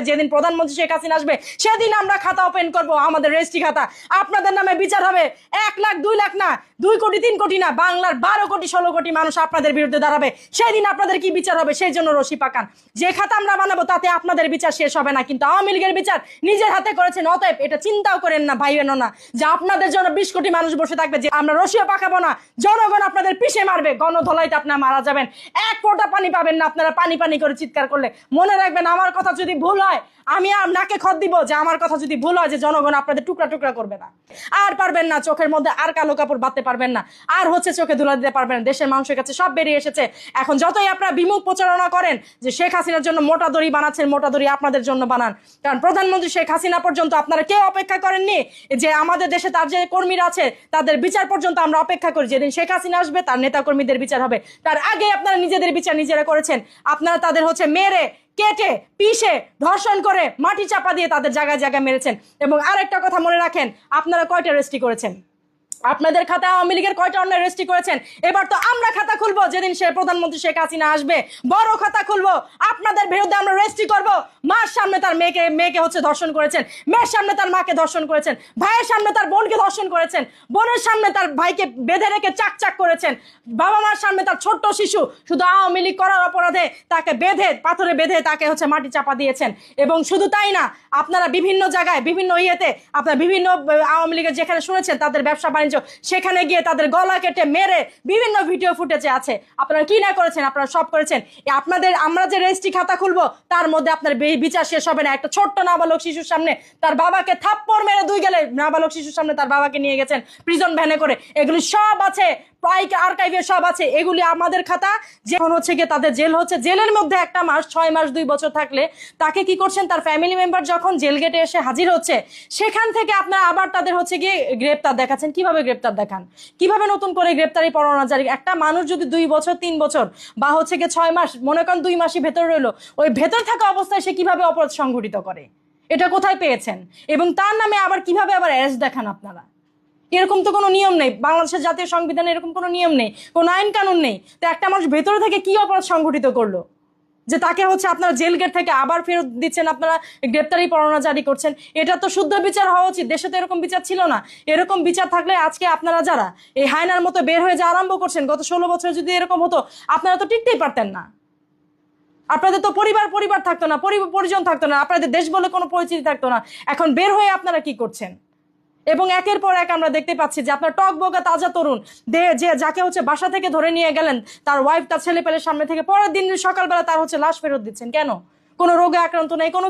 যেদিন প্রধানমন্ত্রী শেখ হাসিনা আসবে সেদিন আমরা খাতা ওপেন করব, আমাদের রেজিস্ট্রি খাতা। আপনাদের নামে বিচার হবে। 1 লাখ 2 লাখ না, 2 কোটি 3 কোটি না, বাংলার 12 কোটি 16 কোটি মানুষ আপনাদের বিরুদ্ধে দাঁড়াবে। সেদিন আপনাদের কি বিচার হবে সেই জন্য রশি পাকান। যে খাতা আমরা বানাবো তাতে আপনাদের বিচার শেষ হবে না, কিন্তু আওয়ামী লীগের বিচার নিজের হাতে করেছেন। অতএব এটা চিন্তাও করেন না, ভাইবেন না যে আপনাদের জন্য 20 কোটি মানুষ বসে থাকবে, যে আমরা রশিও পাকাবো না। জনগণ আপনাদের পিষে মারবে, গণধলাইতে আপনারা মারা যাবেন। 1 ফোঁটা পানি পাবেন না আপনারা, পানি পানি করে চিৎকার করলে। মনে রাখবেন, আমার কথা যদি ভুল হয় আমি নাকে খত দিব, যে আমার কথা যদি ভুল হয় যে জনগণ আপনাদের টুকরা টুকরা করবে না। আর পারবেন না, চোখের মধ্যে আর কালো কাপড় বাঁধতে পারবেন না, আর চোখে ধুলা দিতে পারবেন না। দেশের মানুষের কাছে সব বেরিয়ে এসেছে। এখন যতই আপনারা বিমুখ প্রচারণা করেন যে শেখ হাসিনার জন্য মোটা দড়ি বানাচ্ছেন, মোটা দড়ি আপনাদের জন্য বানান। কারণ প্রধানমন্ত্রী শেখ হাসিনা পর্যন্ত আপনারা কেউ অপেক্ষা করেননি যে আমাদের দেশে তার যে কর্মীরা আছে তাদের বিচার পর্যন্ত আমরা অপেক্ষা করি। যেদিন শেখ হাসিনা আসবে তার নেতা কর্মীদের বিচার হবে, তার আগে আপনারা নিজেদের বিচার নিজেরা করেছেন। আপনারা তাদের মেরে কেটে পিষে ধর্ষণ করে মাটি চাপা দিয়ে তাদের জায়গায় জায়গায় মেরেছেন। এবং আরেকটা কথা মনে রাখেন, আপনারা কয়টা রেজিস্ট্রি করেছেন? আপনাদের খাতা আওয়ামী লীগের কয়টা অন্যায় রেজিস্ট্রি করেছেন? এবার তো আমরা খাতা খুলবো, যেদিন সে প্রধানমন্ত্রী শেখ হাসিনা আসবে বড় খাতা খুলবো। আপনাদের বিরুদ্ধে আমরা রেজিস্ট্রি করব। মার সামনে তার মেয়েকে ধর্ষণ করেছেন, মেয়ের সামনে তার মাকে ধর্ষণ করেছেন, ভাইয়ের সামনে তার বোনকে ধর্ষণ করেছেন, বোনের সামনে তার ভাইকে বেঁধে রেখে চাক করেছেন, বাবা মার সামনে তার ছোট্ট শিশু শুধু আওয়ামী লীগ করার অপরাধে তাকে পাথরে বেঁধে তাকে মাটি চাপা দিয়েছেন। এবং শুধু তাই না, আপনারা বিভিন্ন জায়গায় বিভিন্ন আপনারা বিভিন্ন আওয়ামী লীগের যেখানে শুনেছেন তাদের ব্যবসা বাণিজ্য, সেখানে গিয়ে তাদের গলা কেটে মেরে বিভিন্ন ভিডিও ফুটেজে আছে। আপনারা কি না করেছেন? আপনারা সব করেছেন। আমরা যে রেজিস্ট্রি খাতা খুলবো তার মধ্যে আপনার বিচার শেষ হবে না। একটা ছোট্ট নাবালক শিশুর সামনে তার বাবাকে থাপ্পড় মেরে 2 গেলে নাবালক শিশুর সামনে তার বাবাকে নিয়ে গেছেন প্রিজন ভ্যানে করে। এগুলি সব আছে, আর্কাইভে সব আছে। এগুলি আমাদের খাতা। যখন গিয়ে তাদের জেল হচ্ছে, জেলের মধ্যে 1 মাস 6 মাস 2 বছর থাকলে তাকে কি করছেন, তার ফ্যামিলি মেম্বার যখন জেল গেটে এসে হাজির হচ্ছে সেখান থেকে আপনারা আবার তাদের গিয়ে গ্রেপ্তার দেখাচ্ছেন। কিভাবে গ্রেপ্তার দেখান? কিভাবে নতুন করে গ্রেপ্তারি পরোয়ানা জারি? একটা মানুষ যদি 2 বছর 3 বছর বা গিয়ে 6 মাস, মনে করেন 2 মাসই ভেতর রইলো, ওই ভেতর থাকা অবস্থায় সে কিভাবে অপরাধ সংঘটিত করে? এটা কোথায় পেয়েছেন? এবং তার নামে আবার কিভাবে অ্যারেস্ট দেখান আপনারা? এরকম তো কোনো নিয়ম নেই। বাংলাদেশের জাতীয় সংবিধানে এরকম কোনো নিয়ম নেই, কোনো আইন কানুন নেই। তো একটা মানুষ ভেতরে থেকে কি অপরাধ সংঘটিত করলো যে তাকে আপনারা জেল গেট থেকে আবার ফেরত দিচ্ছেন, আপনারা গ্রেপ্তারি পরোয়ানা জারি করছেন? এটা তো শুদ্ধ বিচার হওয়া উচিত। দেশে তো এরকম বিচার ছিল না। এরকম বিচার থাকলে আজকে আপনারা যারা এই হায়নার মতো বের হয়ে যা আরম্ভ করছেন, গত 16 বছর যদি এরকম হতো আপনারা তো টিকতেই পারতেন না। আপনাদের তো পরিবার থাকতো না, পরিজন থাকতো না, আপনাদের দেশ বলে কোনো পরিচিতি থাকতো না। এখন বের হয়ে আপনারা কি করছেন? এবং একের পর এক আমরা দেখতে পাচ্ছি যে আপনার টকবগা তাজা তরুণ যাকে বাসা থেকে ধরে নিয়ে গেলেন তার ওয়াইফ, তার ছেলে পেলের সামনে থেকে, পরের দিন সকালবেলা তার লাশ ফেরত দিচ্ছেন। কেন? কোনো রোগে আক্রান্ত নেই, কোনো